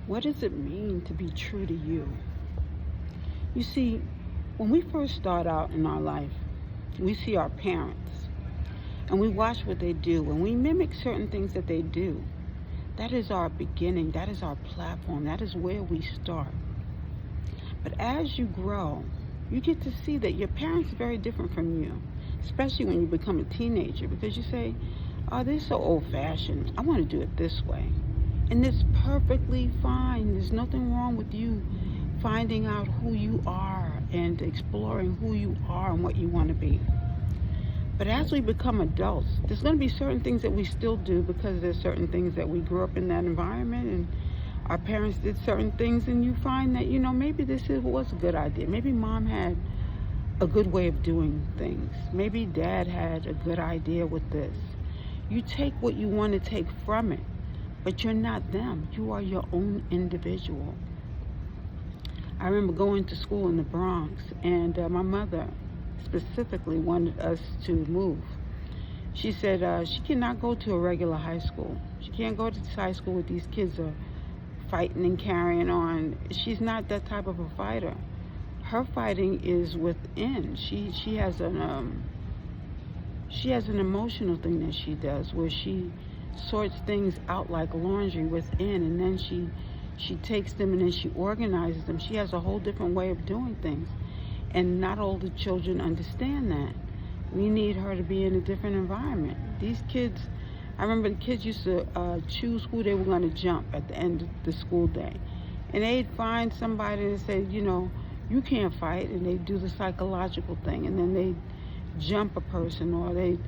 What does it mean to be true to you? You see, when we first start out in our life, we see our parents and we watch what they do and we mimic certain things that they do. That is our beginning, that is our platform, that is where we start. But as you grow, you get to see that your parents are very different from you, especially when you become a teenager, because you say, oh, they're so old fashioned. I want to do it this way. And it's perfectly fine. There's nothing wrong with you finding out who you are and exploring who you are and what you want to be. But as we become adults, there's going to be certain things that we still do because there's certain things that we grew up in that environment and our parents did certain things, and you find that, maybe was a good idea. Maybe mom had a good way of doing things. Maybe dad had a good idea with this. You take what you want to take from it, but you're not them. You are your own individual. I remember going to school in the Bronx, and my mother specifically wanted us to move. She said she cannot go to a regular high school. She can't go to this high school with these kids are fighting and carrying on. She's not that type of a fighter. Her fighting is within. She has an emotional thing that she does where she sorts things out like laundry within, and then she takes them and then she organizes them. She has a whole different way of doing things, and not all the children understand that. We need her to be in a different environment. These kids, I remember the kids used to choose who they were going to jump at the end of the school day, and they'd find somebody and say, you can't fight, and they'd do the psychological thing, and then they'd jump a person or they'd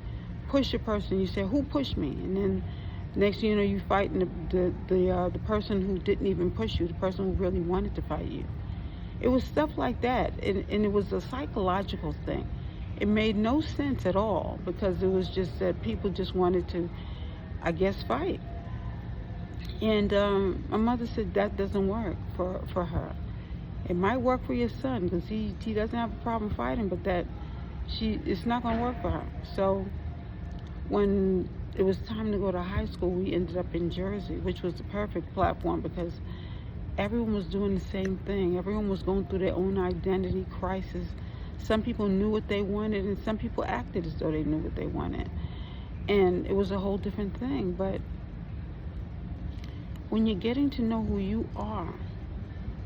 push a person. You say, who pushed me? And then next thing you know, you fighting the person who didn't even push you, the person who really wanted to fight you. It was stuff like that, and it was a psychological thing. It made no sense at all because it was just that people just wanted to, I guess, fight. And my mother said that doesn't work for her. It might work for your son because he doesn't have a problem fighting, but it's not going to work for her. So when it was time to go to high school, we ended up in Jersey, which was the perfect platform because everyone was doing the same thing. Everyone was going through their own identity crisis. Some people knew what they wanted, and some people acted as though they knew what they wanted. And it was a whole different thing. But when you're getting to know who you are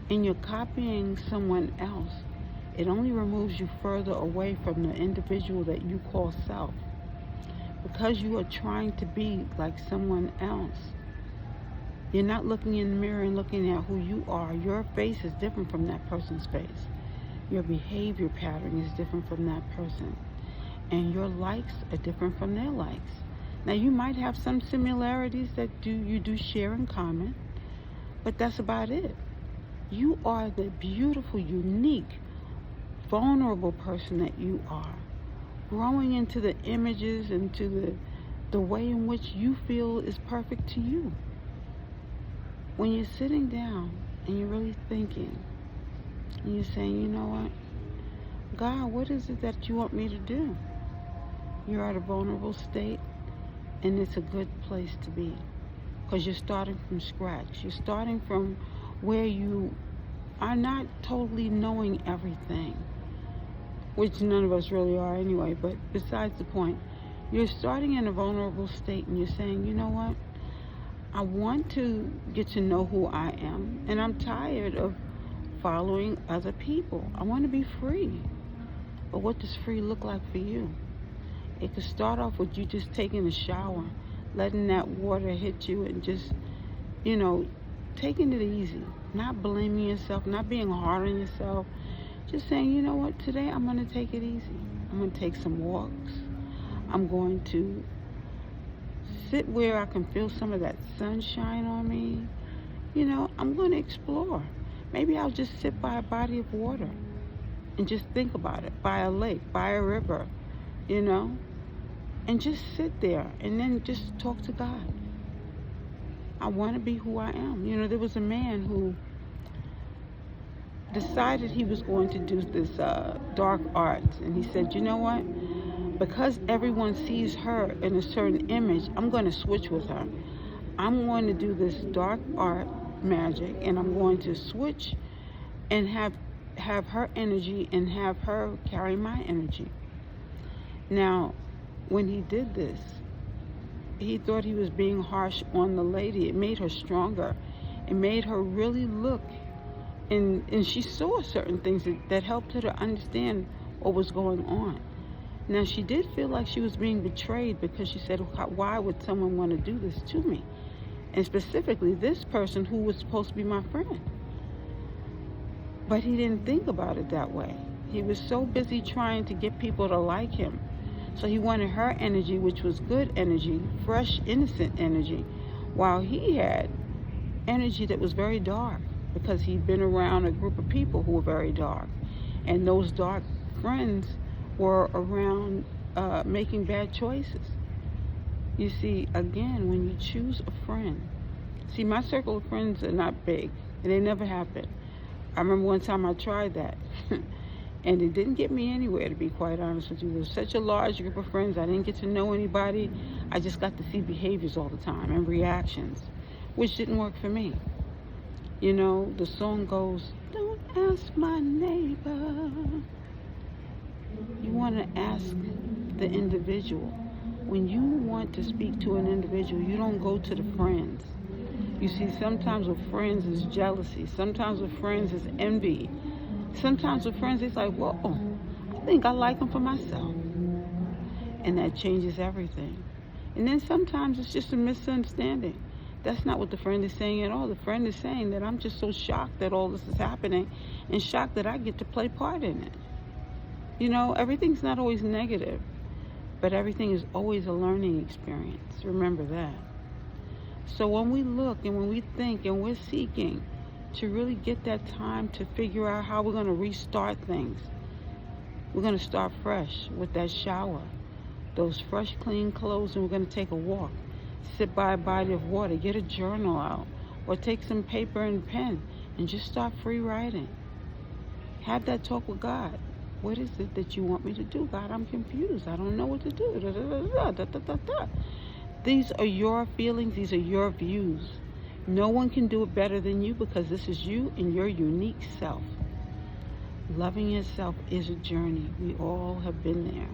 and you're copying someone else, it only removes you further away from the individual that you call self. Because you are trying to be like someone else, you're not looking in the mirror and looking at who you are. Your face is different from that person's face. Your behavior pattern is different from that person. And your likes are different from their likes. Now, you might have some similarities that you do share in common, but that's about it. You are the beautiful, unique, vulnerable person that you are, growing into the images and to the way in which you feel is perfect to you. When you're sitting down and you're really thinking, and you're saying, you know what, God, what is it that you want me to do? You're at a vulnerable state, and it's a good place to be because you're starting from scratch. You're starting from where you are not totally knowing everything, which none of us really are anyway, but besides the point, you're starting in a vulnerable state and you're saying, you know what, I want to get to know who I am, and I'm tired of following other people. I want to be free. But what does free look like for you? It could start off with you just taking a shower, letting that water hit you, and just, taking it easy, not blaming yourself, not being hard on yourself, just saying, you know what, today I'm going to take it easy. I'm going to take some walks. I'm going to sit where I can feel some of that sunshine on me. I'm going to explore. Maybe I'll just sit by a body of water and just think about it, by a lake, by a river, and just sit there and then just talk to God. I want to be who I am. There was a man who decided he was going to do this dark arts, and he said, you know what? Because everyone sees her in a certain image, I'm going to switch with her. I'm going to do this dark art magic, and I'm going to switch and have her energy and have her carry my energy. Now, when he did this, he thought he was being harsh on the lady. It made her stronger. It made her really look, and she saw certain things that helped her to understand what was going on. Now, she did feel like she was being betrayed because she said, why would someone want to do this to me? And specifically, this person who was supposed to be my friend. But he didn't think about it that way. He was so busy trying to get people to like him. So he wanted her energy, which was good energy, fresh, innocent energy, while he had energy that was very dark because he'd been around a group of people who were very dark. And those dark friends were around making bad choices. You see, again, when you choose a friend, see, my circle of friends are not big, and they never have been. I remember one time I tried that, and it didn't get me anywhere, to be quite honest with you. There was such a large group of friends, I didn't get to know anybody. I just got to see behaviors all the time and reactions, which didn't work for me. You know, the song goes, don't ask my neighbor. You want to ask the individual. When you want to speak to an individual, you don't go to the friends. You see, sometimes with friends is jealousy. Sometimes with friends is envy. Sometimes with friends it's like, whoa, I think I like them for myself. And that changes everything. And then sometimes it's just a misunderstanding. That's not what the friend is saying at all. The friend is saying that I'm just so shocked that all this is happening and shocked that I get to play part in it. You know, everything's not always negative, but everything is always a learning experience. Remember that. So when we look and when we think and we're seeking to really get that time to figure out how we're going to restart things, we're going to start fresh with that shower, those fresh, clean clothes, and we're going to take a walk, sit by a body of water, get a journal out, or take some paper and pen and just start free writing. Have that talk with God. What is it that you want me to do, God? I'm confused. I don't know what to do. Da, da, da, da, da, da. These are your feelings. These are your views. No one can do it better than you because this is you and your unique self. Loving yourself is a journey. We all have been there.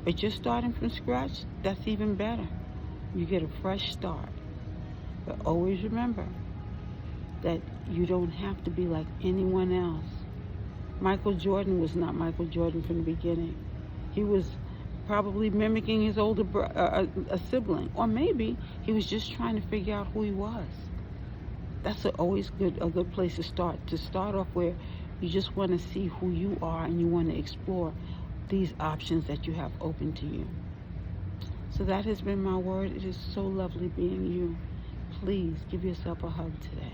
But just starting from scratch, that's even better. You get a fresh start. But always remember that you don't have to be like anyone else. Michael Jordan was not Michael Jordan from the beginning. He was probably mimicking his older a sibling, or maybe he was just trying to figure out who he was. That's always a good place to start. To start off where you just want to see who you are and you want to explore these options that you have open to you. So that has been my word. It is so lovely being you. Please give yourself a hug today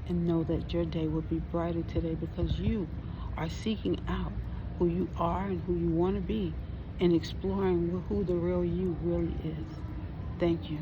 and know that your day will be brighter today because you are seeking out who you are and who you want to be and exploring who the real you really is. Thank you.